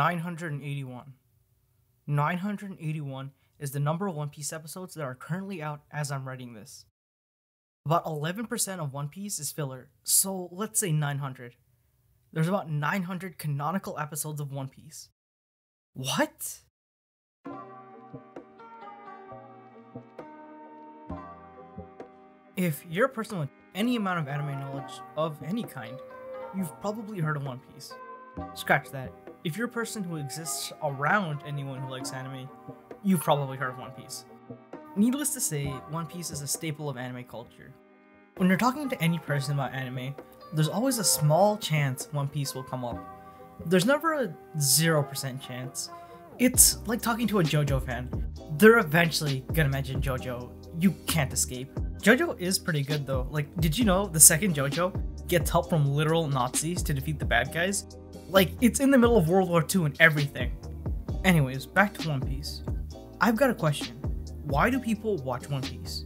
981. 981 is the number of One Piece episodes that are currently out as I'm writing this. About 11% of One Piece is filler, so let's say 900. There's about 900 canonical episodes of One Piece. What? If you're a person with any amount of anime knowledge of any kind, you've probably heard of One Piece. Scratch that. If you're a person who exists around anyone who likes anime, you've probably heard of One Piece. Needless to say, One Piece is a staple of anime culture. When you're talking to any person about anime, there's always a small chance One Piece will come up. There's never a 0% chance. It's like talking to a JoJo fan. They're eventually gonna mention JoJo. You can't escape. JoJo is pretty good though. Like, did you know the second JoJo gets help from literal Nazis to defeat the bad guys? Like, it's in the middle of World War II and everything. Anyways, back to One Piece. I've got a question. Why do people watch One Piece?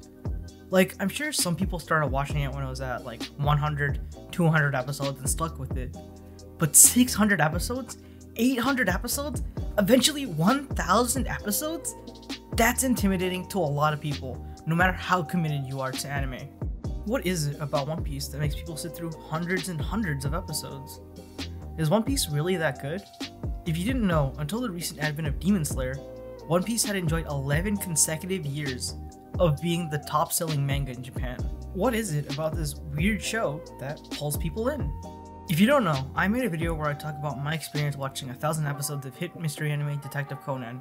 Like, I'm sure some people started watching it when it was at like 100, 200 episodes and stuck with it. But 600 episodes? 800 episodes? Eventually 1,000 episodes? That's intimidating to a lot of people, no matter how committed you are to anime. What is it about One Piece that makes people sit through hundreds and hundreds of episodes? Is One Piece really that good? If you didn't know, until the recent advent of Demon Slayer, One Piece had enjoyed 11 consecutive years of being the top-selling manga in Japan. What is it about this weird show that pulls people in? If you don't know, I made a video where I talk about my experience watching 1,000 episodes of hit mystery anime Detective Conan,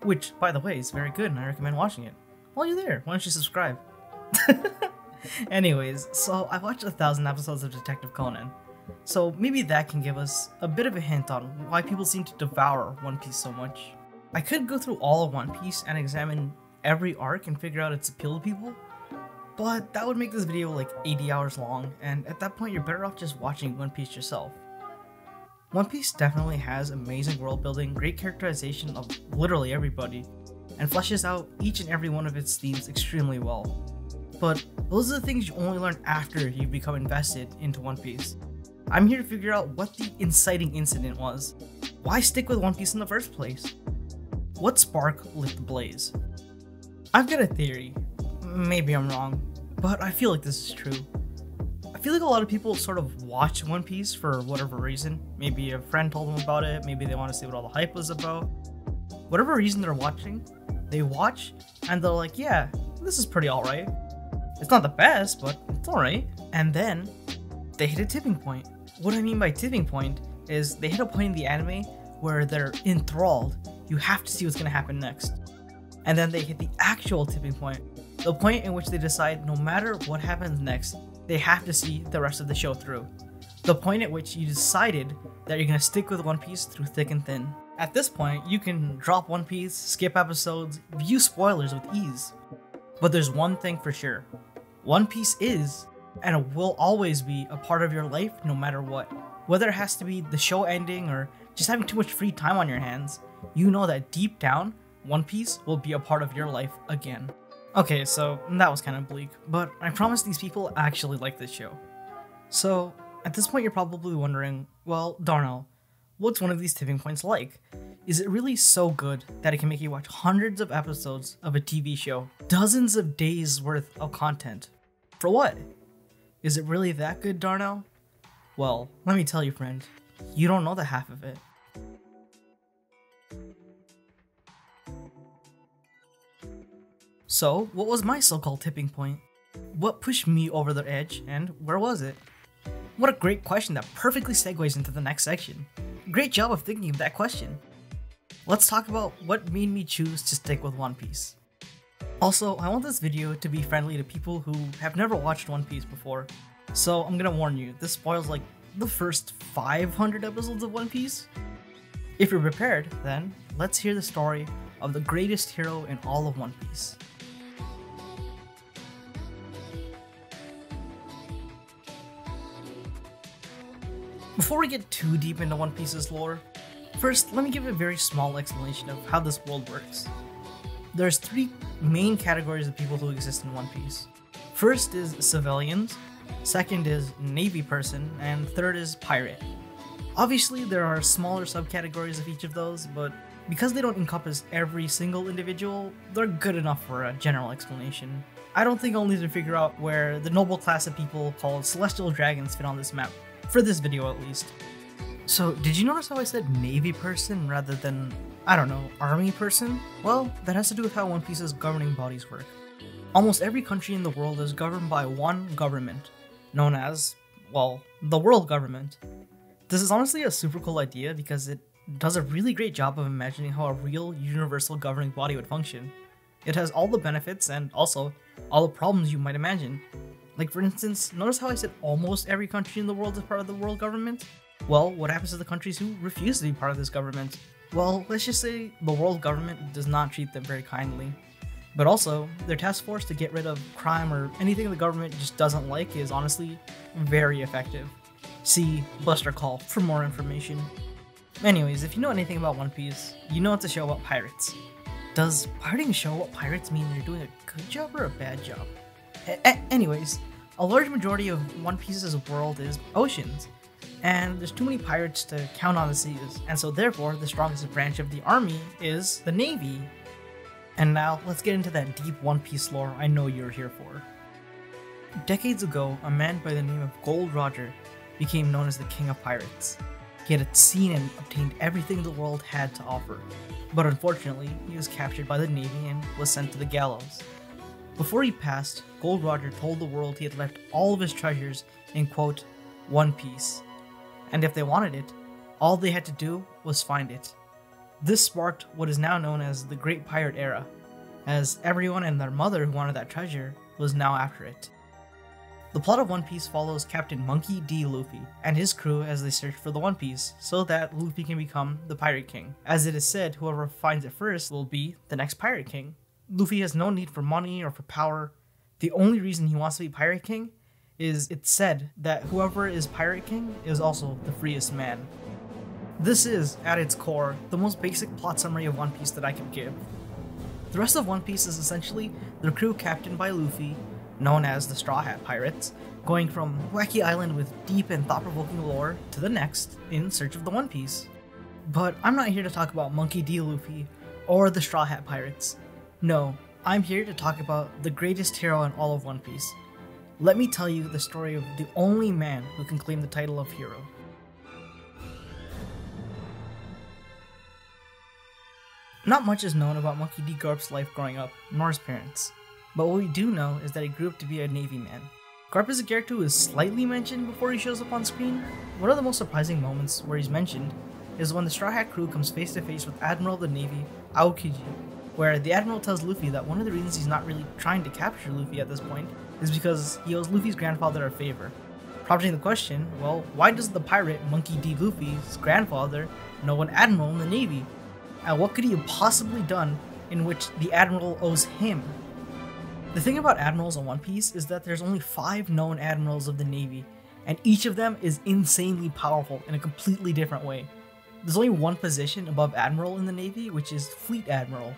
which, by the way, is very good and I recommend watching it. While you're there, why don't you subscribe? Anyways, so I watched 1,000 episodes of Detective Conan, so maybe that can give us a bit of a hint on why people seem to devour One Piece so much. I could go through all of One Piece and examine every arc and figure out its appeal to people, but that would make this video like 80 hours long, and at that point you're better off just watching One Piece yourself. One Piece definitely has amazing world building, great characterization of literally everybody, and fleshes out each and every one of its themes extremely well. But those are the things you only learn after you become invested into One Piece. I'm here to figure out what the inciting incident was. Why stick with One Piece in the first place? What spark lit the blaze? I've got a theory. Maybe I'm wrong, but I feel like this is true. I feel like a lot of people sort of watch One Piece for whatever reason. Maybe a friend told them about it, maybe they want to see what all the hype was about. Whatever reason they're watching, they watch and they're like, yeah, this is pretty alright. It's not the best, but it's alright. And then they hit a tipping point. What I mean by tipping point is they hit a point in the anime where they're enthralled. You have to see what's going to happen next. And then they hit the actual tipping point, the point in which they decide no matter what happens next, they have to see the rest of the show through. The point at which you decided that you're going to stick with One Piece through thick and thin. At this point, you can drop One Piece, skip episodes, view spoilers with ease. But there's one thing for sure. One Piece is, and it will always be, a part of your life no matter what. Whether it has to be the show ending or just having too much free time on your hands, you know that deep down, One Piece will be a part of your life again. Okay, so that was kind of bleak, but I promise these people actually like this show. So, at this point you're probably wondering, well, Darnell, what's one of these tipping points like? Is it really so good that it can make you watch hundreds of episodes of a TV show? Dozens of days worth of content? For what? Is it really that good, Darnell? Well, let me tell you, friend, you don't know the half of it. So, what was my so-called tipping point? What pushed me over the edge, and where was it? What a great question that perfectly segues into the next section. Great job of thinking of that question. Let's talk about what made me choose to stick with One Piece. Also, I want this video to be friendly to people who have never watched One Piece before, so I'm gonna warn you, this spoils like the first 500 episodes of One Piece. If you're prepared, then let's hear the story of the greatest hero in all of One Piece. Before we get too deep into One Piece's lore, first let me give a very small explanation of how this world works. There's three main categories of people who exist in One Piece. First is civilians, second is navy person, and third is pirate. Obviously, there are smaller subcategories of each of those, but because they don't encompass every single individual, they're good enough for a general explanation. I don't think I'll need to figure out where the noble class of people called Celestial Dragons fit on this map, for this video at least. So, did you notice how I said Navy person rather than, I don't know, Army person? Well, that has to do with how One Piece's governing bodies work. Almost every country in the world is governed by one government, known as, well, the world government. This is honestly a super cool idea because it does a really great job of imagining how a real universal governing body would function. It has all the benefits and also all the problems you might imagine. Like for instance, notice how I said almost every country in the world is part of the world government? Well, what happens to the countries who refuse to be part of this government? Well, let's just say the world government does not treat them very kindly. But also, their task force to get rid of crime or anything the government just doesn't like is honestly very effective. See Buster Call for more information. Anyways, if you know anything about One Piece, you know it's a show about pirates. Does pirating a show about pirates mean they're doing a good job or a bad job? Anyways, a large majority of One Piece's world is oceans, and there's too many pirates to count on the seas, and so therefore the strongest branch of the army is the Navy. And now, let's get into that deep One Piece lore I know you're here for. Decades ago, a man by the name of Gold Roger became known as the King of Pirates. He had seen and obtained everything the world had to offer, but unfortunately, he was captured by the Navy and was sent to the gallows. Before he passed, Gold Roger told the world he had left all of his treasures in, quote, One Piece, and if they wanted it, all they had to do was find it. This sparked what is now known as the Great Pirate Era, as everyone and their mother who wanted that treasure was now after it. The plot of One Piece follows Captain Monkey D. Luffy and his crew as they search for the One Piece, so that Luffy can become the Pirate King. As it is said, whoever finds it first will be the next Pirate King. Luffy has no need for money or for power. The only reason he wants to be Pirate King is it's said that whoever is Pirate King is also the freest man. This is, at its core, the most basic plot summary of One Piece that I can give. The rest of One Piece is essentially the crew captained by Luffy, known as the Straw Hat Pirates, going from wacky island with deep and thought-provoking lore to the next in search of the One Piece. But I'm not here to talk about Monkey D. Luffy or the Straw Hat Pirates. No, I'm here to talk about the greatest hero in all of One Piece. Let me tell you the story of the only man who can claim the title of hero. Not much is known about Monkey D. Garp's life growing up, nor his parents, but what we do know is that he grew up to be a Navy man. Garp is a character who is slightly mentioned before he shows up on screen. One of the most surprising moments where he's mentioned is when the Straw Hat crew comes face to face with Admiral of the Navy, Aokiji, where the Admiral tells Luffy that one of the reasons he's not really trying to capture Luffy at this point is because he owes Luffy's grandfather a favor. Prompting the question, well, why does the pirate Monkey D. Luffy's grandfather know an admiral in the Navy? And what could he have possibly done in which the Admiral owes him? The thing about admirals in One Piece is that there's only 5 known admirals of the Navy, and each of them is insanely powerful in a completely different way. There's only one position above Admiral in the Navy, which is Fleet Admiral.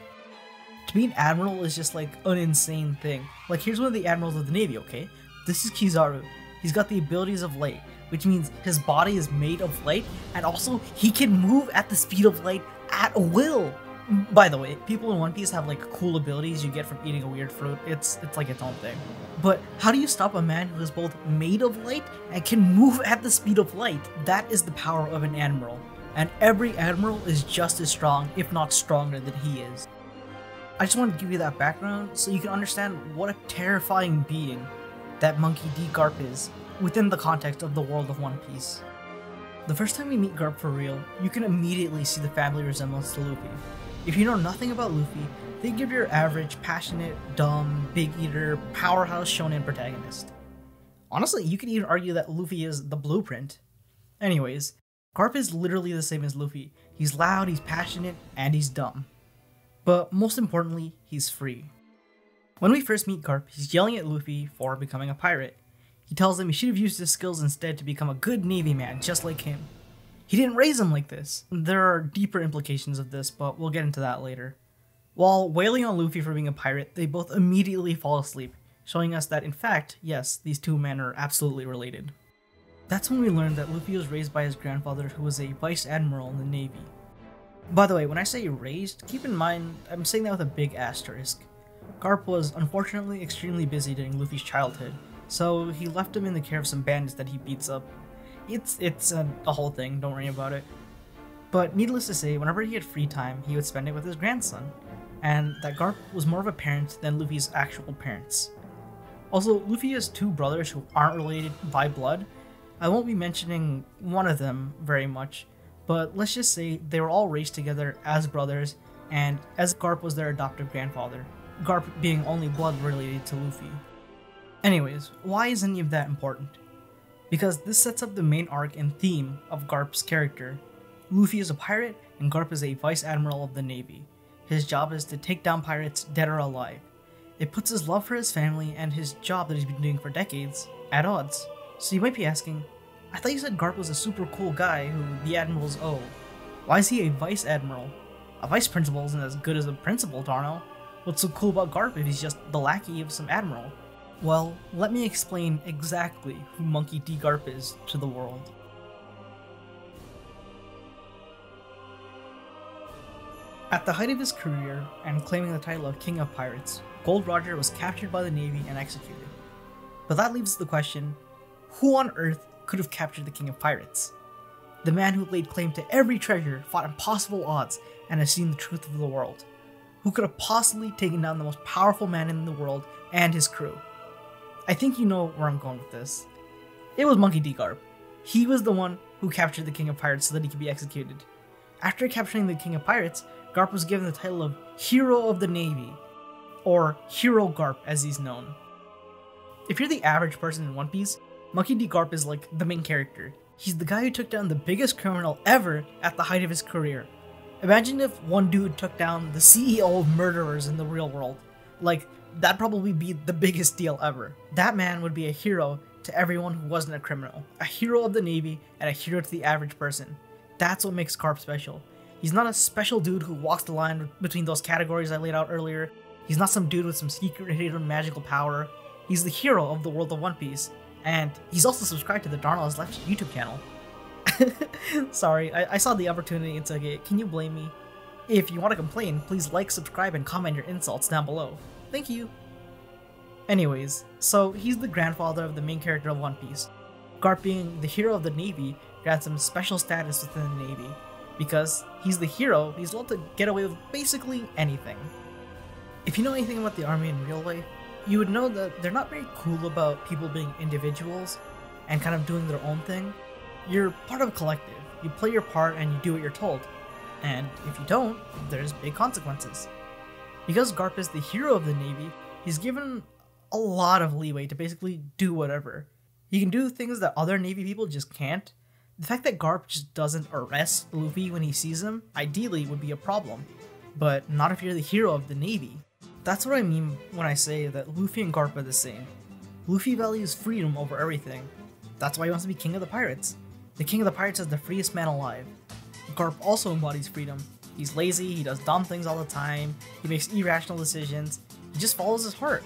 To be an Admiral is just like an insane thing. Like here's one of the Admirals of the Navy, okay? This is Kizaru. He's got the abilities of light, which means his body is made of light, and also he can move at the speed of light at will. By the way, people in One Piece have like cool abilities you get from eating a weird fruit. It's like its own thing. But how do you stop a man who is both made of light and can move at the speed of light? That is the power of an admiral. And every admiral is just as strong, if not stronger than he is. I just wanted to give you that background so you can understand what a terrifying being that Monkey D. Garp is within the context of the world of One Piece. The first time you meet Garp for real, you can immediately see the family resemblance to Luffy. If you know nothing about Luffy, think of your average, passionate, dumb, big eater, powerhouse shonen protagonist. Honestly, you could even argue that Luffy is the blueprint. Anyways, Garp is literally the same as Luffy. He's loud, he's passionate, and he's dumb. But most importantly, he's free. When we first meet Garp, he's yelling at Luffy for becoming a pirate. He tells him he should have used his skills instead to become a good Navy man just like him. He didn't raise him like this. There are deeper implications of this, but we'll get into that later. While wailing on Luffy for being a pirate, they both immediately fall asleep, showing us that in fact, yes, these two men are absolutely related. That's when we learned that Luffy was raised by his grandfather, who was a Vice Admiral in the Navy. By the way, when I say raised, keep in mind I'm saying that with a big asterisk. Garp was unfortunately extremely busy during Luffy's childhood, so he left him in the care of some bandits that he beats up. It's a whole thing, don't worry about it. But needless to say, whenever he had free time, he would spend it with his grandson, and that Garp was more of a parent than Luffy's actual parents. Also, Luffy has two brothers who aren't related by blood. I won't be mentioning one of them very much, but let's just say they were all raised together as brothers, and as Garp was their adoptive grandfather, Garp being only blood related to Luffy. Anyways, why is any of that important? Because this sets up the main arc and theme of Garp's character. Luffy is a pirate, and Garp is a Vice Admiral of the Navy. His job is to take down pirates, dead or alive. It puts his love for his family and his job that he's been doing for decades at odds. So you might be asking, I thought you said Garp was a super cool guy who the admirals owe. Why is he a Vice Admiral? A Vice Principal isn't as good as a Principal, Darnell. What's so cool about Garp if he's just the lackey of some admiral? Well, let me explain exactly who Monkey D. Garp is to the world. At the height of his career, and claiming the title of King of Pirates, Gold Roger was captured by the Navy and executed. But that leaves the question, who on earth could have captured the King of Pirates? The man who laid claim to every treasure, fought impossible odds, and has seen the truth of the world. Who could have possibly taken down the most powerful man in the world and his crew? I think you know where I'm going with this. It was Monkey D. Garp. He was the one who captured the King of Pirates so that he could be executed. After capturing the King of Pirates, Garp was given the title of Hero of the Navy, or Hero Garp as he's known. If you're the average person in One Piece, Monkey D. Garp is like the main character. He's the guy who took down the biggest criminal ever at the height of his career. Imagine if one dude took down the CEO of murderers in the real world. Like, that'd probably be the biggest deal ever. That man would be a hero to everyone who wasn't a criminal. A hero of the Navy and a hero to the average person. That's what makes Garp special. He's not a special dude who walks the line between those categories I laid out earlier. He's not some dude with some secret hidden magical power. He's the hero of the world of One Piece. And he's also subscribed to the Darnell's Left YouTube channel. Sorry, I saw the opportunity and took it. Can you blame me? If you want to complain, please like, subscribe, and comment your insults down below. Thank you! Anyways, so he's the grandfather of the main character of One Piece. Garp being the hero of the Navy grants him special status within the Navy. Because he's the hero, he's allowed to get away with basically anything. If you know anything about the army in real life, you would know that they're not very cool about people being individuals and kind of doing their own thing. You're part of a collective. You play your part and you do what you're told. And if you don't, there's big consequences. Because Garp is the hero of the Navy, he's given a lot of leeway to basically do whatever. He can do things that other Navy people just can't. The fact that Garp just doesn't arrest Luffy when he sees him, ideally would be a problem. But not if you're the hero of the Navy. That's what I mean when I say that Luffy and Garp are the same. Luffy values freedom over everything. That's why he wants to be king of the pirates. The king of the pirates is the freest man alive. Garp also embodies freedom. He's lazy, he does dumb things all the time, he makes irrational decisions, he just follows his heart.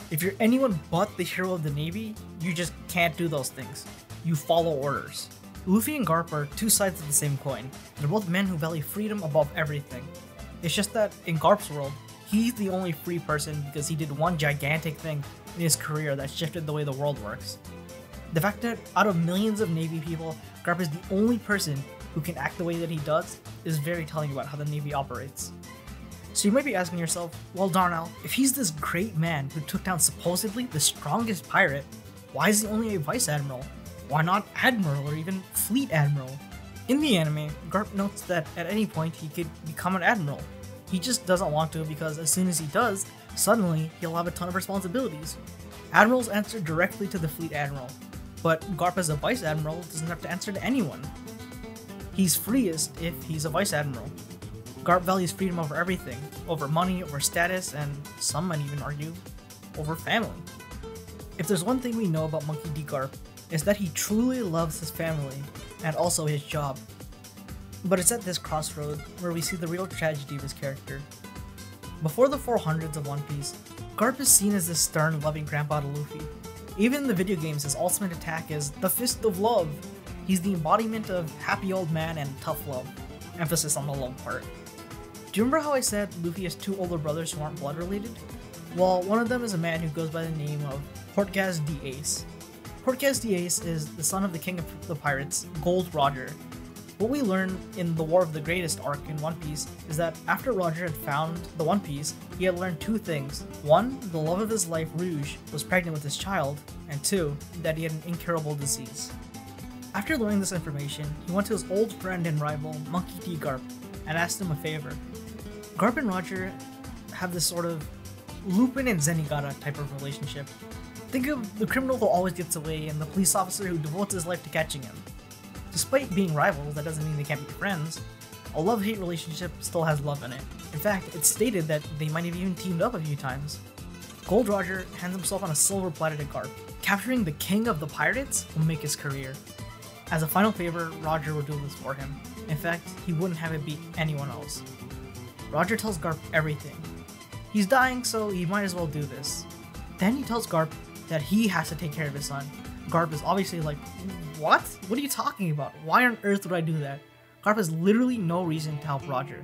If you're anyone but the hero of the Navy, you just can't do those things. You follow orders. Luffy and Garp are two sides of the same coin. They're both men who value freedom above everything. It's just that in Garp's world, he's the only free person because he did one gigantic thing in his career that shifted the way the world works. The fact that out of millions of Navy people, Garp is the only person who can act the way that he does is very telling about how the Navy operates. So you might be asking yourself, well Darnell, if he's this great man who took down supposedly the strongest pirate, why is he only a Vice Admiral? Why not Admiral or even Fleet Admiral? In the anime, Garp notes that at any point he could become an Admiral. He just doesn't want to because as soon as he does, suddenly he'll have a ton of responsibilities. Admirals answer directly to the Fleet Admiral, but Garp as a Vice Admiral doesn't have to answer to anyone. He's freest if he's a Vice Admiral. Garp values freedom over everything, over money, over status, and some might even argue, over family. If there's one thing we know about Monkey D. Garp, it's that he truly loves his family, and also his job. But it's at this crossroad where we see the real tragedy of his character. Before the 400s of One Piece, Garp is seen as this stern, loving grandpa to Luffy. Even in the video games, his ultimate attack is the Fist of Love. He's the embodiment of happy old man and tough love. Emphasis on the love part. Do you remember how I said Luffy has two older brothers who aren't blood related? Well, one of them is a man who goes by the name of Portgas the Ace. Portgas the Ace is the son of the king of the pirates, Gold Roger. What we learn in the War of the Greatest Ark in One Piece is that after Roger had found the One Piece, he had learned two things. One, the love of his life, Rouge, was pregnant with his child, and two, that he had an incurable disease. After learning this information, he went to his old friend and rival, Monkey D. Garp, and asked him a favor. Garp and Roger have this sort of Lupin and Zenigata type of relationship. Think of the criminal who always gets away and the police officer who devotes his life to catching him. Despite being rivals, that doesn't mean they can't be friends. A love-hate relationship still has love in it. In fact, it's stated that they might have even teamed up a few times. Gold Roger hands himself on a silver platter to Garp. Capturing the king of the pirates will make his career. As a final favor, Roger will do this for him. In fact, he wouldn't have it beat anyone else. Roger tells Garp everything. He's dying, so he might as well do this. Then he tells Garp that he has to take care of his son. Garp is obviously like, what? What are you talking about? Why on earth would I do that? Garp has literally no reason to help Roger.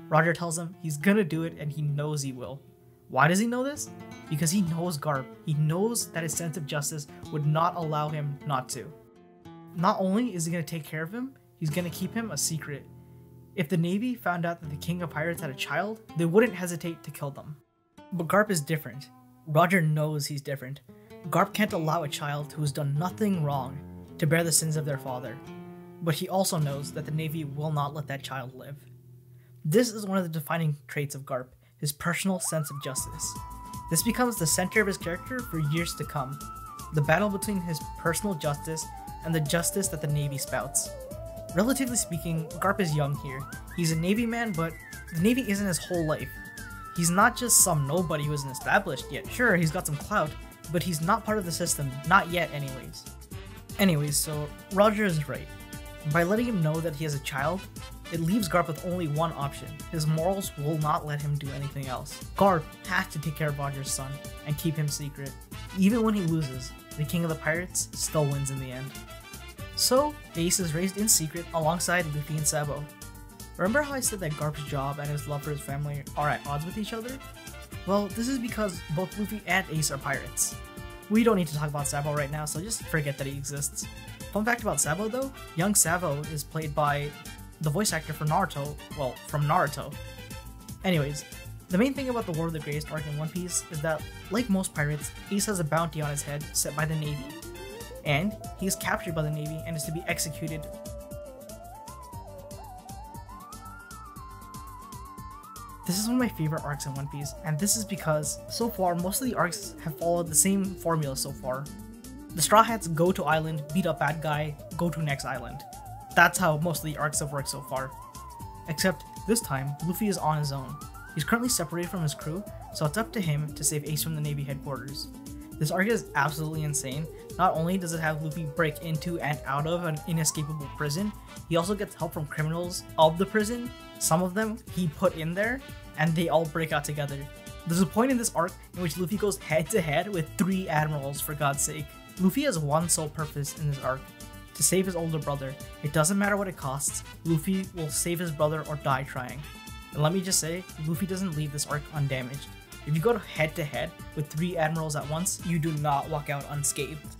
Roger tells him he's gonna do it and he knows he will. Why does he know this? Because he knows Garp. He knows that his sense of justice would not allow him not to. Not only is he gonna take care of him, he's gonna keep him a secret. If the Navy found out that the King of Pirates had a child, they wouldn't hesitate to kill them. But Garp is different. Roger knows he's different. Garp can't allow a child who has done nothing wrong to bear the sins of their father. But he also knows that the Navy will not let that child live. This is one of the defining traits of Garp, his personal sense of justice. This becomes the center of his character for years to come. The battle between his personal justice and the justice that the Navy spouts. Relatively speaking, Garp is young here. He's a Navy man, but the Navy isn't his whole life. He's not just some nobody who isn't established yet. Sure, he's got some clout, but he's not part of the system, not yet anyways. So Roger is right. By letting him know that he has a child, it leaves Garp with only one option. His morals will not let him do anything else. Garp has to take care of Roger's son and keep him secret. Even when he loses, the King of the Pirates still wins in the end. So, Ace is raised in secret alongside Luffy and Sabo. Remember how I said that Garp's job and his love for his family are at odds with each other? Well, this is because both Luffy and Ace are pirates. We don't need to talk about Sabo right now, so just forget that he exists. Fun fact about Sabo though, young Sabo is played by the voice actor for Naruto, well, from Naruto. Anyways, the main thing about the War of the Greatest Ark in One Piece is that, like most pirates, Ace has a bounty on his head set by the Navy. And he is captured by the Navy and is to be executed. This is one of my favorite arcs in One Piece, and this is because, so far, most of the arcs have followed the same formula so far. The Straw Hats go to island, beat up bad guy, go to next island. That's how most of the arcs have worked so far. Except, this time, Luffy is on his own. He's currently separated from his crew, so it's up to him to save Ace from the Navy headquarters. This arc is absolutely insane. Not only does it have Luffy break into and out of an inescapable prison, he also gets help from criminals of the prison. Some of them he put in there, and they all break out together. There's a point in this arc in which Luffy goes head to head with 3 admirals, for God's sake. Luffy has one sole purpose in this arc: to save his older brother. It doesn't matter what it costs, Luffy will save his brother or die trying. And let me just say, Luffy doesn't leave this arc undamaged. If you go head to head with 3 admirals at once, you do not walk out unscathed.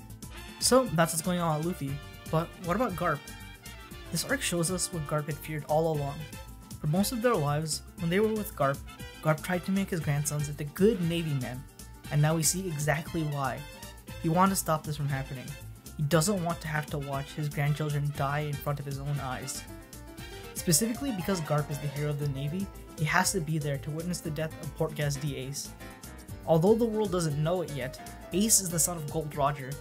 So that's what's going on with Luffy. But what about Garp? This arc shows us what Garp had feared all along. For most of their lives, when they were with Garp, Garp tried to make his grandsons into good Navy men, and now we see exactly why. He wanted to stop this from happening. He doesn't want to have to watch his grandchildren die in front of his own eyes. Specifically because Garp is the hero of the Navy, he has to be there to witness the death of Portgas the Ace. Although the world doesn't know it yet, Ace is the son of Gold Roger.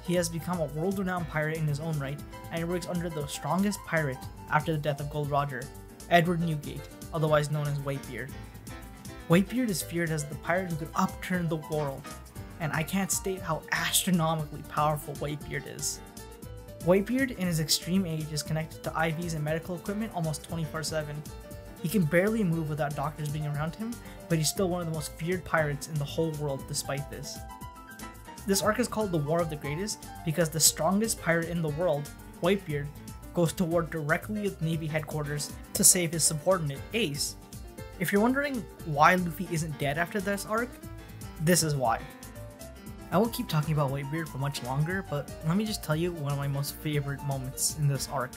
He has become a world-renowned pirate in his own right, and he works under the strongest pirate after the death of Gold Roger, Edward Newgate, otherwise known as Whitebeard. Whitebeard is feared as the pirate who could upturn the world, and I can't state how astronomically powerful Whitebeard is. Whitebeard in his extreme age is connected to IVs and medical equipment almost 24/7. He can barely move without doctors being around him, but he's still one of the most feared pirates in the whole world despite this. This arc is called the War of the Greatest because the strongest pirate in the world, Whitebeard, goes to war directly with Navy headquarters to save his subordinate, Ace. If you're wondering why Luffy isn't dead after this arc, this is why. I won't keep talking about Whitebeard for much longer, but let me just tell you one of my most favorite moments in this arc.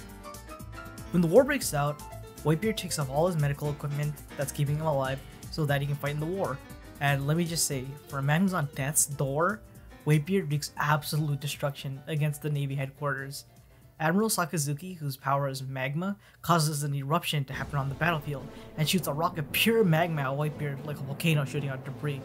When the war breaks out, Whitebeard takes off all his medical equipment that's keeping him alive so that he can fight in the war. And let me just say, for a man who's on death's door, Whitebeard wreaks absolute destruction against the Navy headquarters. Admiral Sakazuki, whose power is magma, causes an eruption to happen on the battlefield and shoots a rock of pure magma at Whitebeard like a volcano shooting out debris.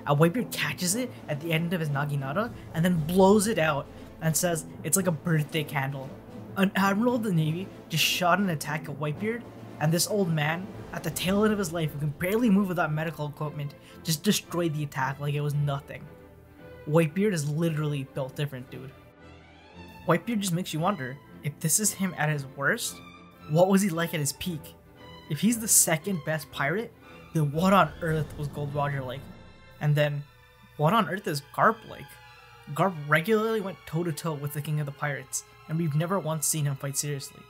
And Whitebeard catches it at the end of his Naginata and then blows it out and says it's like a birthday candle. An Admiral of the Navy just shot an attack at Whitebeard, and this old man, at the tail end of his life who can barely move without medical equipment, just destroyed the attack like it was nothing. Whitebeard is literally built different, dude. Whitebeard just makes you wonder, if this is him at his worst, what was he like at his peak? If he's the second best pirate, then what on earth was Gold Roger like? And then, what on earth is Garp like? Garp regularly went toe-to-toe with the King of the Pirates, and we've never once seen him fight seriously.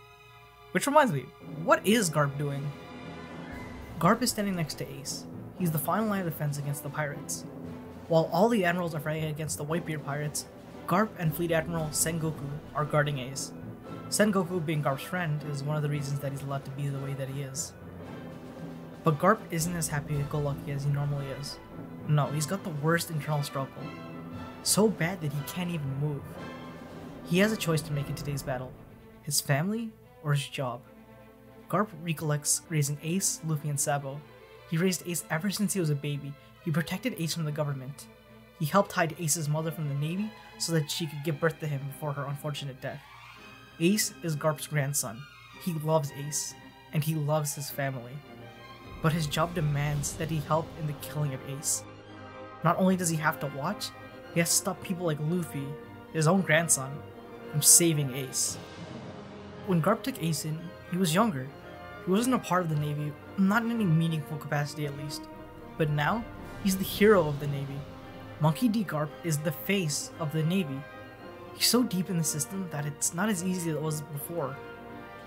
Which reminds me, what is Garp doing? Garp is standing next to Ace. He's the final line of defense against the pirates. While all the admirals are fighting against the Whitebeard pirates, Garp and Fleet Admiral Sengoku are guarding Ace. Sengoku, being Garp's friend, is one of the reasons that he's allowed to be the way that he is. But Garp isn't as happy-go-lucky as he normally is. No, he's got the worst internal struggle. So bad that he can't even move. He has a choice to make in today's battle. His family or his job. Garp recollects raising Ace, Luffy, and Sabo. He raised Ace ever since he was a baby. He protected Ace from the government. He helped hide Ace's mother from the Navy so that she could give birth to him before her unfortunate death. Ace is Garp's grandson. He loves Ace, and he loves his family. But his job demands that he help in the killing of Ace. Not only does he have to watch, he has to stop people like Luffy, his own grandson, from saving Ace. When Garp took Ace in, he was younger. He wasn't a part of the Navy, not in any meaningful capacity at least. But now, he's the hero of the Navy. Monkey D. Garp is the face of the Navy. He's so deep in the system that it's not as easy as it was before.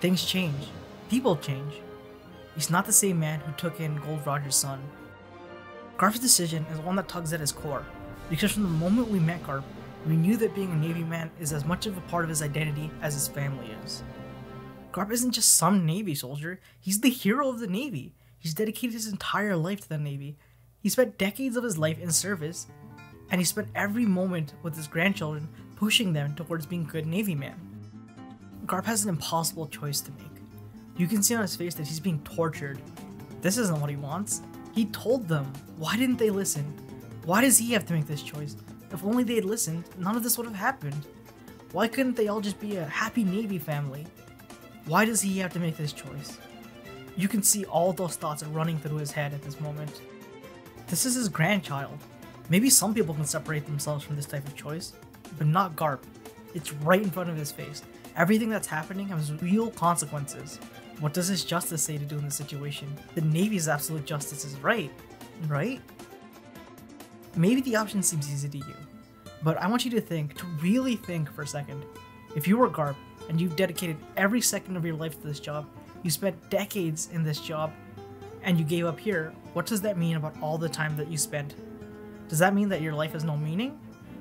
Things change. People change. He's not the same man who took in Gold Roger's son. Garp's decision is one that tugs at his core, because from the moment we met Garp, we knew that being a Navy man is as much of a part of his identity as his family is. Garp isn't just some Navy soldier, he's the hero of the Navy. He's dedicated his entire life to the Navy. He spent decades of his life in service, and he spent every moment with his grandchildren pushing them towards being good Navy men. Garp has an impossible choice to make. You can see on his face that he's being tortured. This isn't what he wants. He told them. Why didn't they listen? Why does he have to make this choice? If only they had listened, none of this would have happened. Why couldn't they all just be a happy Navy family? Why does he have to make this choice? You can see all those thoughts running through his head at this moment. This is his grandchild. Maybe some people can separate themselves from this type of choice, but not Garp. It's right in front of his face. Everything that's happening has real consequences. What does his justice say to do in this situation? The Navy's absolute justice is right? Maybe the option seems easy to you, but I want you to think, to really think for a second. If you were Garp, and you've dedicated every second of your life to this job, you spent decades in this job, and you gave up here, what does that mean about all the time that you spent? Does that mean that your life has no meaning?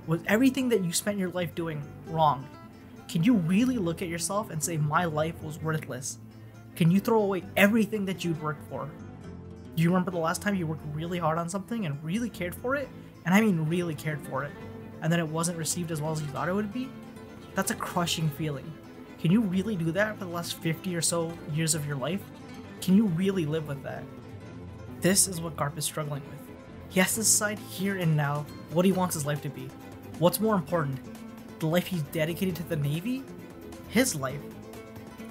Was everything that you spent your life doing wrong? Can you really look at yourself and say, my life was worthless? Can you throw away everything that you'd worked for? Do you remember the last time you worked really hard on something and really cared for it? And I mean really cared for it, and then it wasn't received as well as you thought it would be? That's a crushing feeling. Can you really do that for the last 50 or so years of your life? Can you really live with that? This is what Garp is struggling with. He has to decide here and now what he wants his life to be. What's more important? The life he's dedicated to the Navy? His life?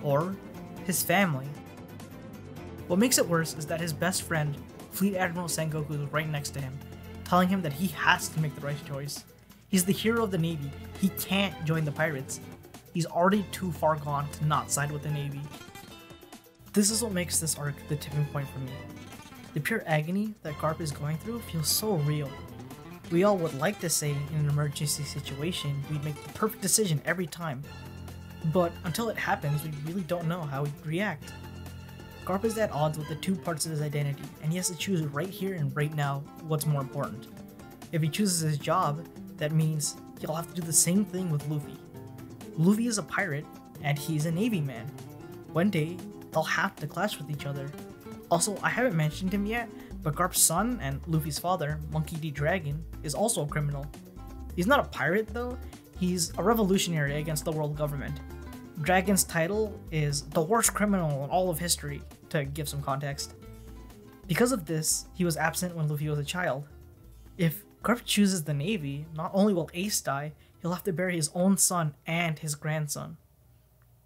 Or his family? What makes it worse is that his best friend, Fleet Admiral Sengoku, is right next to him, telling him that he has to make the right choice. He's the hero of the Navy. He can't join the pirates. He's already too far gone to not side with the Navy. This is what makes this arc the tipping point for me. The pure agony that Garp is going through feels so real. We all would like to say in an emergency situation, we'd make the perfect decision every time. But until it happens, we really don't know how we'd react. Garp is at odds with the two parts of his identity, and he has to choose right here and right now what's more important. If he chooses his job, that means he'll have to do the same thing with Luffy. Luffy is a pirate, and he's a Navy man. One day, they'll have to clash with each other. Also, I haven't mentioned him yet, but Garp's son and Luffy's father, Monkey D. Dragon, is also a criminal. He's not a pirate though, he's a revolutionary against the world government. Dragon's title is the worst criminal in all of history, to give some context. Because of this, he was absent when Luffy was a child. If Garp chooses the Navy, not only will Ace die, he'll have to bury his own son and his grandson.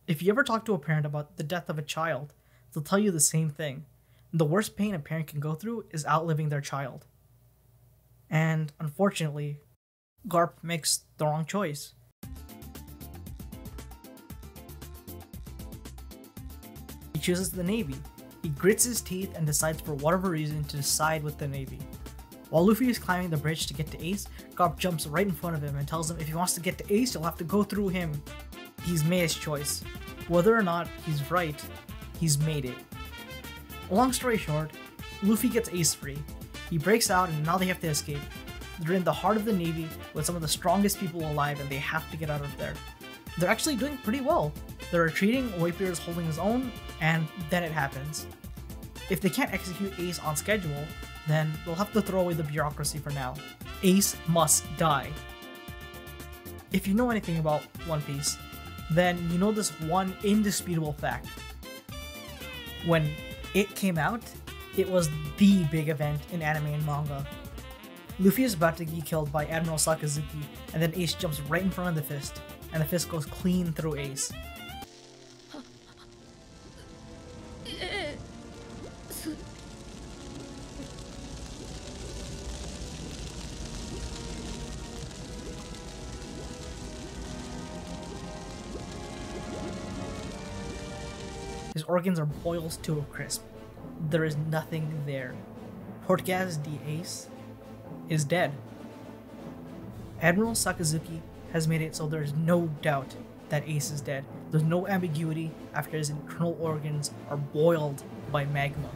If you ever talk to a parent about the death of a child, they'll tell you the same thing. The worst pain a parent can go through is outliving their child. And unfortunately, Garp makes the wrong choice. He chooses the Navy. He grits his teeth and decides for whatever reason to side with the Navy. While Luffy is climbing the bridge to get to Ace, Garp jumps right in front of him and tells him if he wants to get to Ace, he'll have to go through him. He's made his choice. Whether or not he's right, he's made it. Long story short, Luffy gets Ace free. He breaks out and now they have to escape. They're in the heart of the Navy with some of the strongest people alive and they have to get out of there. They're actually doing pretty well. They're retreating, Whitebeard is holding his own, and then it happens. If they can't execute Ace on schedule, then they'll have to throw away the bureaucracy for now. Ace must die. If you know anything about One Piece, then you know this one indisputable fact. When it came out, it was the big event in anime and manga. Luffy is about to get killed by Admiral Sakazuki, and then Ace jumps right in front of the fist, and the fist goes clean through Ace. His organs are boiled to a crisp. There is nothing there. Portgas D. Ace is dead. Admiral Sakazuki has made it so there is no doubt that Ace is dead. There's no ambiguity after his internal organs are boiled by magma.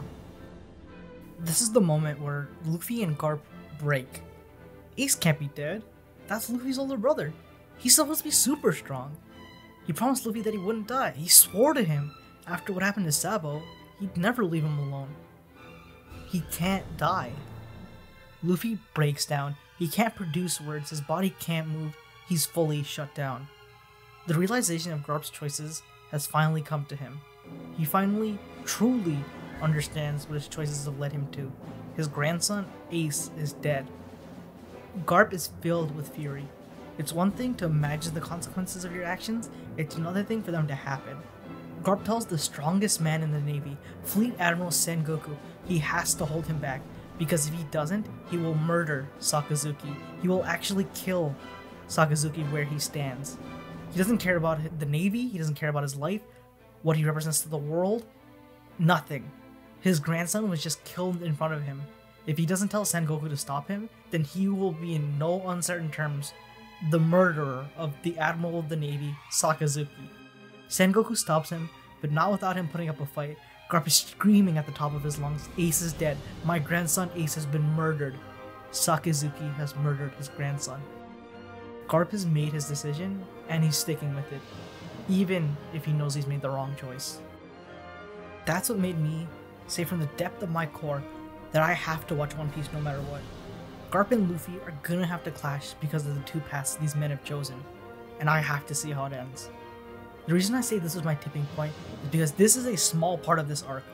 This is the moment where Luffy and Garp break. Ace can't be dead. That's Luffy's older brother. He's supposed to be super strong. He promised Luffy that he wouldn't die. He swore to him after what happened to Sabo, he'd never leave him alone. He can't die. Luffy breaks down. He can't produce words, his body can't move, he's fully shut down. The realization of Garp's choices has finally come to him. He finally, truly understands what his choices have led him to. His grandson, Ace, is dead. Garp is filled with fury. It's one thing to imagine the consequences of your actions, it's another thing for them to happen. Garp tells the strongest man in the Navy, Fleet Admiral Sengoku, he has to hold him back, because if he doesn't, he will murder Sakazuki. He will actually kill Sakazuki where he stands. He doesn't care about the Navy, he doesn't care about his life, what he represents to the world, nothing. His grandson was just killed in front of him. If he doesn't tell Sengoku to stop him, then he will be in no uncertain terms the murderer of the Admiral of the Navy, Sakazuki. Sengoku stops him, but not without him putting up a fight. Garp is screaming at the top of his lungs, Ace is dead. My grandson Ace has been murdered. Sakazuki has murdered his grandson. Garp has made his decision, and he's sticking with it, even if he knows he's made the wrong choice. That's what made me say from the depth of my core that I have to watch One Piece no matter what. Garp and Luffy are gonna have to clash because of the two paths these men have chosen, and I have to see how it ends. The reason I say this was my tipping point is because this is a small part of this arc.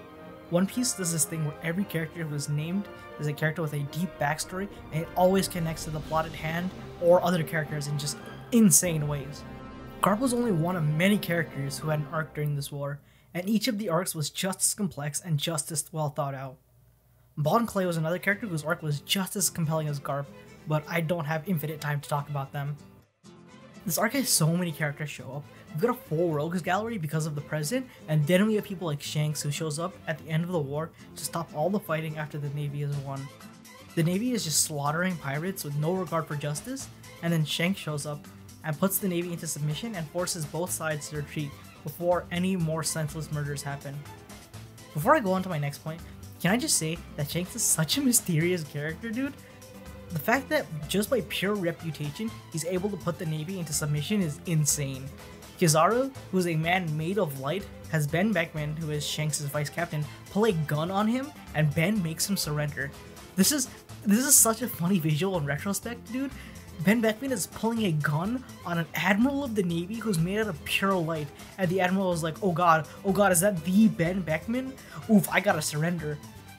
One Piece does this thing where every character who is named is a character with a deep backstory, and it always connects to the plot at hand or other characters in just insane ways. Garp was only one of many characters who had an arc during this war, and each of the arcs was just as complex and just as well thought out. Bon Clay was another character whose arc was just as compelling as Garp, but I don't have infinite time to talk about them. This arc has so many characters show up. We've got a full rogues gallery because of the president, and then we have people like Shanks who shows up at the end of the war to stop all the fighting after the Navy is won. The Navy is just slaughtering pirates with no regard for justice, and then Shanks shows up and puts the Navy into submission and forces both sides to retreat before any more senseless murders happen. Before I go on to my next point, can I just say that Shanks is such a mysterious character, dude? The fact that just by pure reputation, he's able to put the Navy into submission is insane. Kizaru, who is a man made of light, has Ben Beckman, who is Shanks' vice captain, pull a gun on him, and Ben makes him surrender. This is such a funny visual in retrospect, dude. Ben Beckman is pulling a gun on an Admiral of the Navy who's made out of pure light, and the Admiral is like, oh god, is that the Ben Beckman? Oof, I gotta surrender.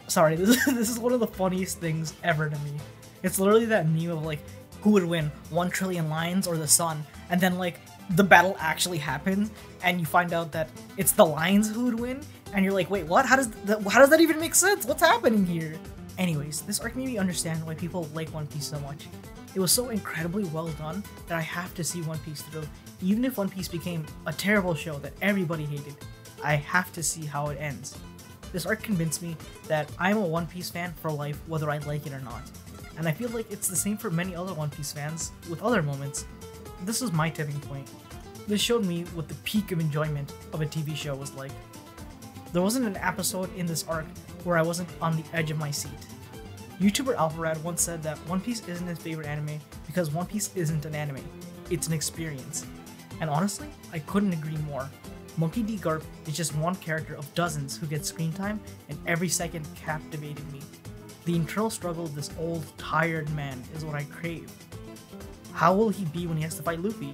Sorry, this is one of the funniest things ever to me. It's literally that meme of like, who would win, 1 trillion lions or the sun? And then like, the battle actually happens, and you find out that it's the lions who would win, and you're like, wait, what? How does that even make sense? What's happening here? Anyways, this arc made me understand why people like One Piece so much. It was so incredibly well done that I have to see One Piece through. Even if One Piece became a terrible show that everybody hated, I have to see how it ends. This arc convinced me that I'm a One Piece fan for life, whether I like it or not. And I feel like it's the same for many other One Piece fans, with other moments. This was my tipping point. This showed me what the peak of enjoyment of a TV show was like. There wasn't an episode in this arc where I wasn't on the edge of my seat. YouTuber Alpharad once said that One Piece isn't his favorite anime because One Piece isn't an anime, it's an experience. And honestly, I couldn't agree more. Monkey D. Garp is just one character of dozens who gets screen time, and every second captivated me. The internal struggle of this old, tired man is what I crave. How will he be when he has to fight Luffy?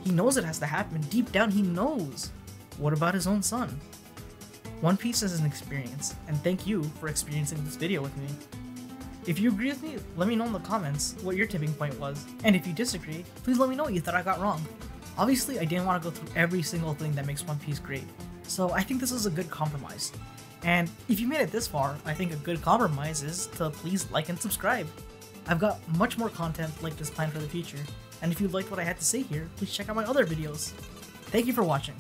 He knows it has to happen, deep down he knows. What about his own son? One Piece is an experience, and thank you for experiencing this video with me. If you agree with me, let me know in the comments what your tipping point was, and if you disagree, please let me know what you thought I got wrong. Obviously, I didn't want to go through every single thing that makes One Piece great, so I think this is a good compromise. And if you made it this far, I think a good compromise is to please like and subscribe. I've got much more content like this planned for the future, and if you liked what I had to say here, please check out my other videos. Thank you for watching.